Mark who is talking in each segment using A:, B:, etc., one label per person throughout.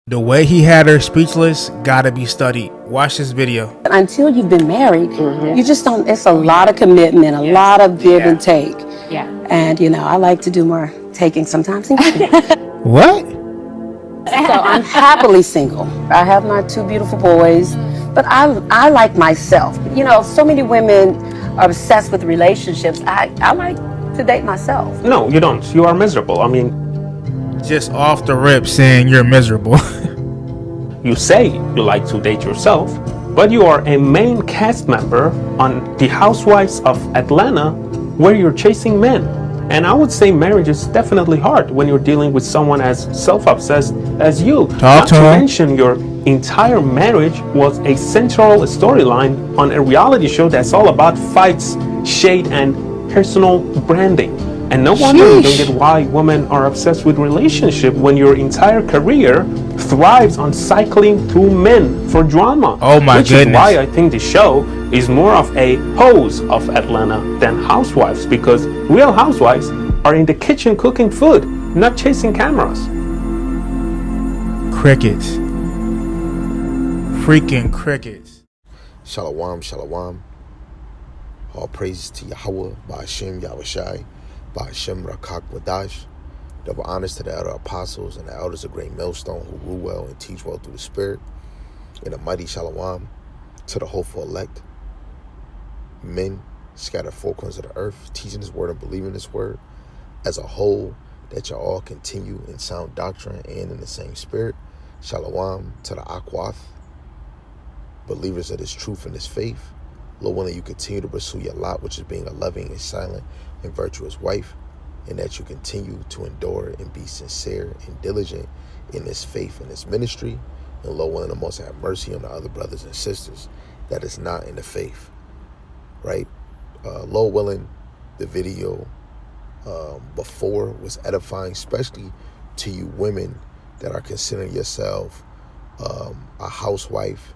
A: The way he had her speechless gotta be studied. Watch this video.
B: Until you've been married, you just don't, it's a lot of commitment, a lot of give and take.
C: Yeah.
B: And, I like to do more taking sometimes than giving.
A: What?
B: So I'm happily single. I have my two beautiful boys, but I like myself. So many women are obsessed with relationships. I like to date myself.
D: No, you don't. You are miserable.
A: Just off the rip saying you're miserable.
D: You say you like to date yourself, but you are a main cast member on The Housewives of Atlanta where you're chasing men. And I would say marriage is definitely hard when you're dealing with someone as self-obsessed as you.
A: Talk to him.
D: Mention your entire marriage was a central storyline on a reality show that's all about fights, shade, and personal branding. And no wonder you don't get why women are obsessed with relationship when your entire career thrives on cycling through men for drama.
A: Oh my
D: Which
A: goodness.
D: is why I think the show is more of a pose of Atlanta than Housewives, because real housewives are in the kitchen cooking food, not chasing cameras.
A: Crickets. Freaking crickets.
E: Shalom, shalom. All praises to Yahweh, Ba'ashem Yahushai, Ba'ashem Rakak Wadash. Double honors to the elder apostles and the elders of Great Millstone who rule well and teach well through the Spirit. And a mighty shalom to the hopeful elect, men scattered four corners of the earth, teaching His word and believing His word as a whole, that y'all all continue in sound doctrine and in the same spirit. Shalom to the Akwath, believers of this truth and this faith. Lord willing, you continue to pursue your lot, which is being a loving and silent and virtuous wife, and that you continue to endure and be sincere and diligent in this faith and this ministry. And Lord willing, the Most have mercy on the other brothers and sisters that is not in the faith, right? Lord willing, the video before was edifying, especially to you women that are considering yourself a housewife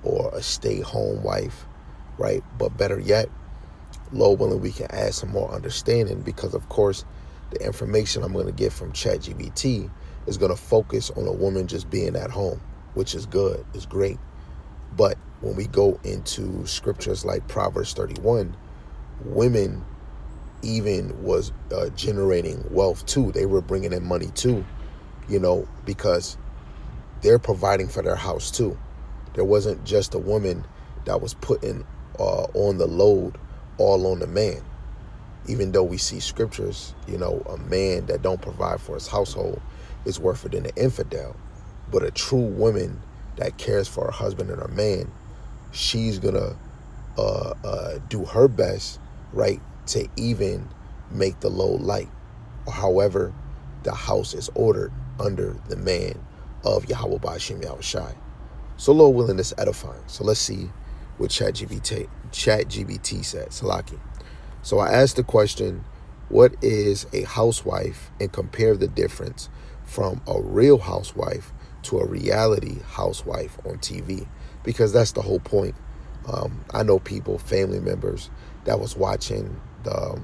E: or a stay-home wife, right? But better yet, Lord willing, we can add some more understanding, because of course the information I'm going to get from ChatGPT is going to focus on a woman just being at home, which is good, is great. But when we go into scriptures like Proverbs 31, women even was generating wealth too. They were bringing in money too, because they're providing for their house too. There wasn't just a woman that was putting on the load all on the man. Even though we see scriptures, a man that don't provide for his household is worse than an infidel. But a true woman that cares for her husband and her man, she's gonna do her best, right, to even make the load light, or however the house is ordered under the man of Yahweh Ba'ashem Yahushai. So Lord willing, this edifying. So let's see what ChatGPT said. Salaki. So I asked the question, what is a housewife, and compare the difference from a real housewife to a reality housewife on TV, because that's the whole point. I know people, family members that was watching the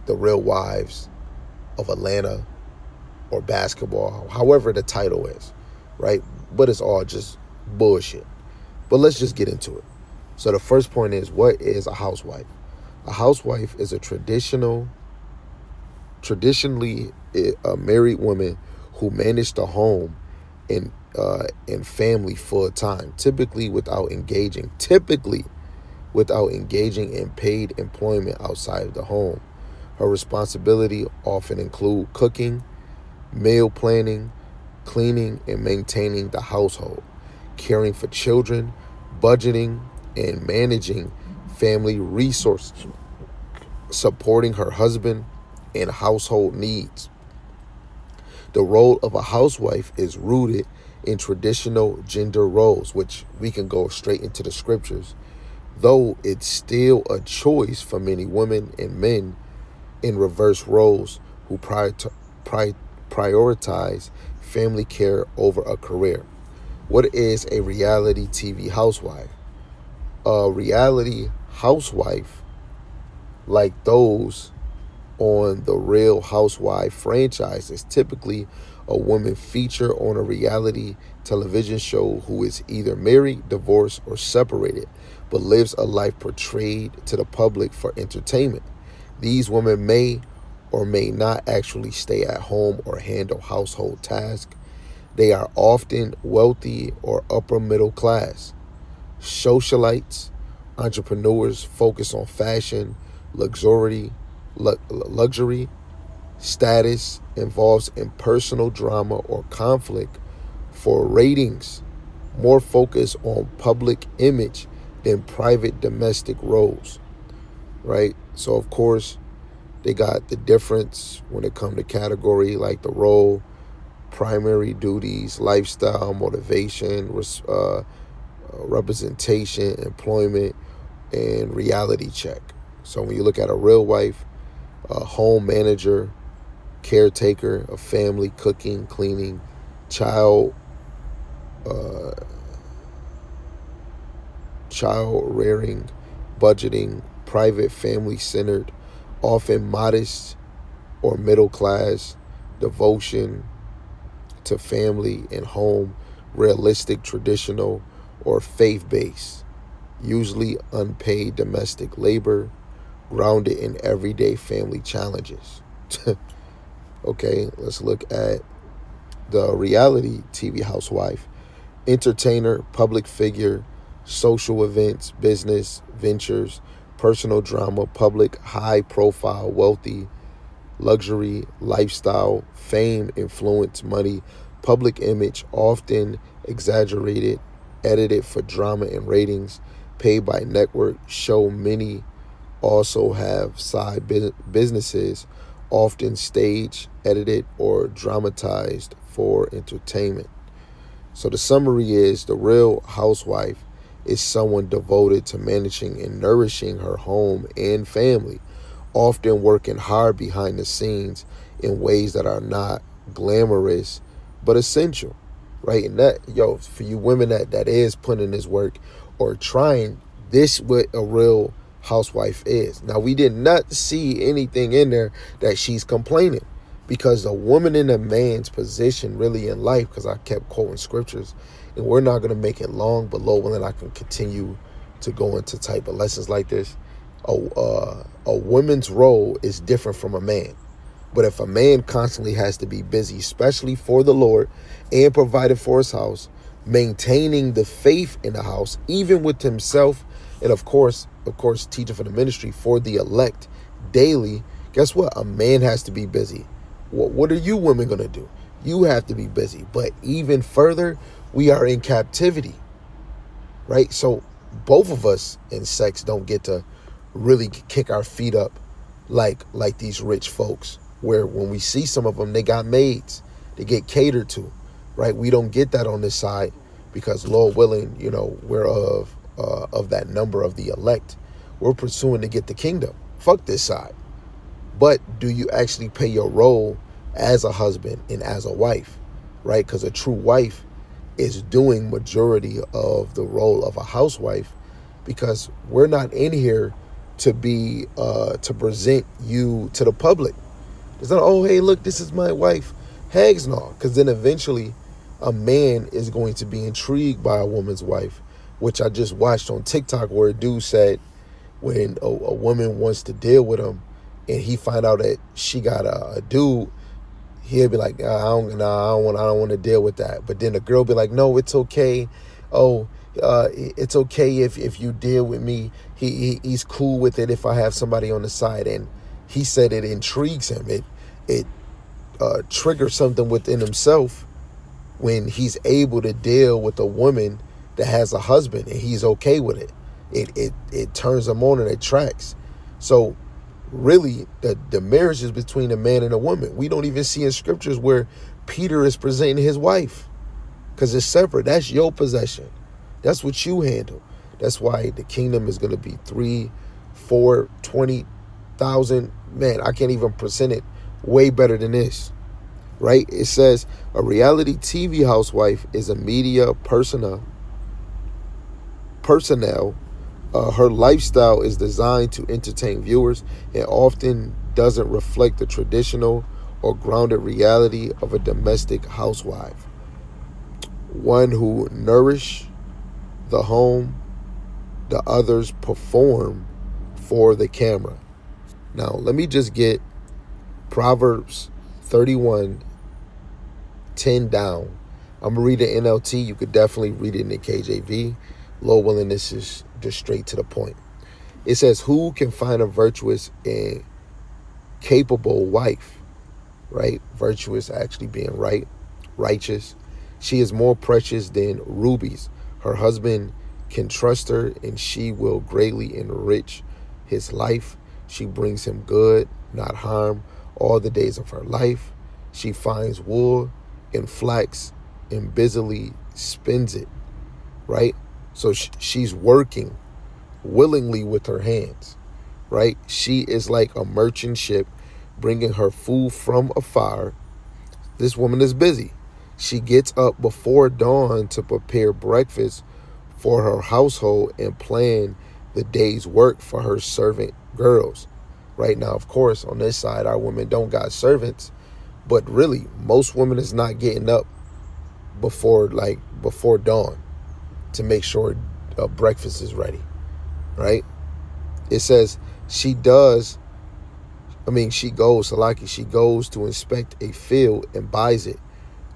E: Real Wives of Atlanta or basketball, however the title is, right? But it's all just bullshit. But let's just get into it. So the first point is, what is a housewife? A housewife is a traditionally a married woman who managed the home and family full time, typically without engaging in paid employment outside of the home. Her responsibility often include cooking, meal planning, cleaning, and maintaining the household, caring for children, budgeting, and managing family resources, supporting her husband and household needs. The role of a housewife is rooted in traditional gender roles, which we can go straight into the scriptures, though it's still a choice for many women and men in reverse roles who prioritize family care over a career. What is a reality TV housewife? A reality housewife, like those on the Real Housewife franchise, is typically a woman featured on a reality television show who is either married, divorced, or separated, but lives a life portrayed to the public for entertainment. These women may or may not actually stay at home or handle household tasks. They are often wealthy or upper middle class. Socialites, entrepreneurs focus on fashion, luxury, status, involves in personal drama or conflict for ratings, more focus on public image than private domestic roles, right? So of course they got the difference when it comes to category like the role, primary duties, lifestyle, motivation, representation, employment, and reality check. So when you look at a real wife, a home manager, caretaker of family, cooking, cleaning, child child rearing, budgeting, private family centered, often modest or middle class, devotion to family and home, realistic, traditional, or faith based, usually unpaid domestic labor, grounded in everyday family challenges. Okay, let's look at the reality TV housewife. Entertainer, public figure, social events, business, ventures, personal drama, public, high profile, wealthy, luxury, lifestyle, fame, influence, money, public image, often exaggerated, edited for drama and ratings, paid by network, show many also have side businesses, often staged, edited, or dramatized for entertainment. So the summary is the real housewife is someone devoted to managing and nourishing her home and family, often working hard behind the scenes in ways that are not glamorous but essential, right? And that, for you women that is putting in this work or trying, this what a real housewife is. Now, we did not see anything in there that she's complaining, because a woman in a man's position really in life, because I kept quoting scriptures, and we're not going to make it long, but Lord willing, I can continue to go into type of lessons like this. A woman's role is different from a man. But if a man constantly has to be busy, especially for the Lord, and provided for his house, maintaining the faith in the house, even with himself, and of course, teaching for the ministry for the elect daily, guess what? A man has to be busy. What are you women going to do? You have to be busy. But even further, we are in captivity, right? So both of us in sex don't get to really kick our feet up like these rich folks, where when we see some of them, they got maids, they get catered to, right? We don't get that on this side, because Lord willing, we're of that number of the elect. We're pursuing to get the kingdom. Fuck this side. But do you actually play your role as a husband and as a wife, right? Because a true wife is doing majority of the role of a housewife, because we're not in here to be to present you to the public. It's not, oh, hey, look, this is my wife. Hags no, because then eventually a man is going to be intrigued by a woman's wife, which I just watched on TikTok, where a dude said when a woman wants to deal with him and he find out that she got a dude, he'll be like, I don't want to deal with that. But then the girl be like, no, it's okay. Oh, it's okay if you deal with me. He's cool with it if I have somebody on the side. And he said it intrigues him. It triggers something within himself when he's able to deal with a woman that has a husband and he's okay with it. It turns him on and it tracks. So really, the marriage is between a man and a woman. We don't even see in scriptures where Peter is presenting his wife, because it's separate. That's your possession. That's what you handle. That's why the kingdom is going to be 3, 4, 20,000. Man, I can't even present it way better than this, right? It says a reality TV housewife is a media personnel. Her lifestyle is designed to entertain viewers and often doesn't reflect the traditional or grounded reality of a domestic housewife. One who nourish the home, the others perform for the camera. Now, let me just get Proverbs 31:10 down. I'm going to read the NLT. You could definitely read it in the KJV. Lord willing, this is just straight to the point. It says, who can find a virtuous and capable wife? Right? Virtuous actually being right, righteous. She is more precious than rubies. Her husband can trust her, and she will greatly enrich his life. She brings him good, not harm, all the days of her life. She finds wool and flax and busily spins it, right? So she's working willingly with her hands, right? She is like a merchant ship bringing her food from afar. This woman is busy. She gets up before dawn to prepare breakfast for her household and plan the day's work for her servant girls. Right now, of course, on this side, our women don't got servants, but really, most women is not getting up before dawn to make sure breakfast is ready, right? It says she goes to inspect a field and buys it.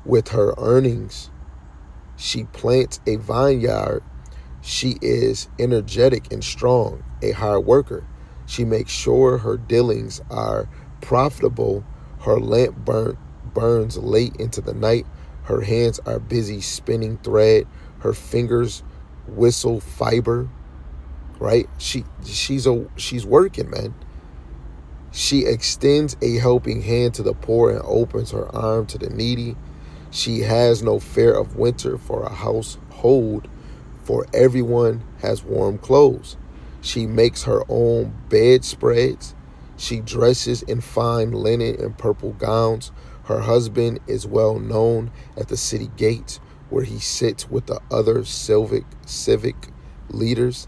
E: With her earnings, she plants a vineyard. She is energetic and strong, a hard worker. She makes sure her dealings are profitable. Her lamp burns late into the night. Her hands are busy spinning thread. Her fingers whistle fiber. Right? She's working, man. She extends a helping hand to the poor and opens her arm to the needy. She has no fear of winter for a household, for everyone has warm clothes. She makes her own bedspreads. She dresses in fine linen and purple gowns. Her husband is well known at the city gates, where he sits with the other civic leaders.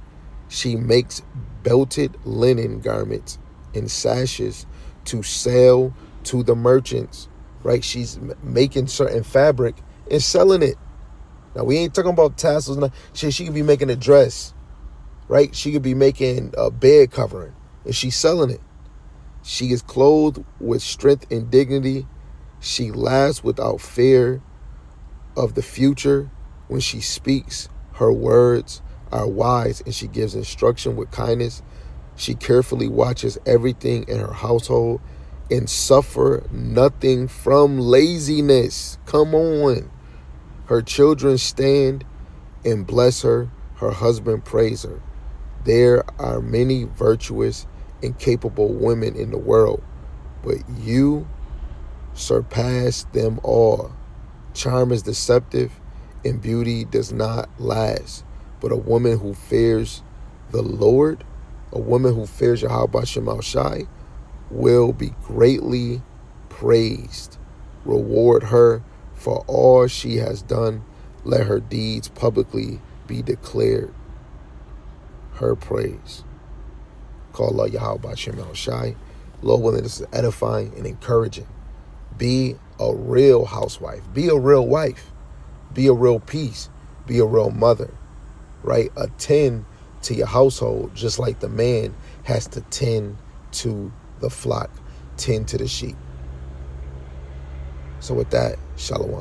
E: She makes belted linen garments and sashes to sell to the merchants, right? She's making certain fabric and selling it. Now, we ain't talking about tassels. She could be making a dress, right? She could be making a bed covering, and she's selling it. She is clothed with strength and dignity. She laughs without fear of the future. When she speaks, her words are wise, and she gives instruction with kindness. She carefully watches everything in her household and suffer nothing from laziness. Come on. Her children stand and bless her. Her husband praise her. There are many virtuous and capable women in the world, but you surpass them all. Charm is deceptive and beauty does not last, but a woman who fears the Lord, a woman who fears Yahweh Shemel Shai, will be greatly praised. Reward her for all she has done. Let her deeds publicly be declared. Her praise. Call Allah Yahweh Shemel Shai. Lord willing, this is edifying and encouraging. Be a real housewife. Be a real wife. Be a real peace. Be a real mother. Right? Attend to your household just like the man has to tend to the flock, tend to the sheep. So with that, shalom.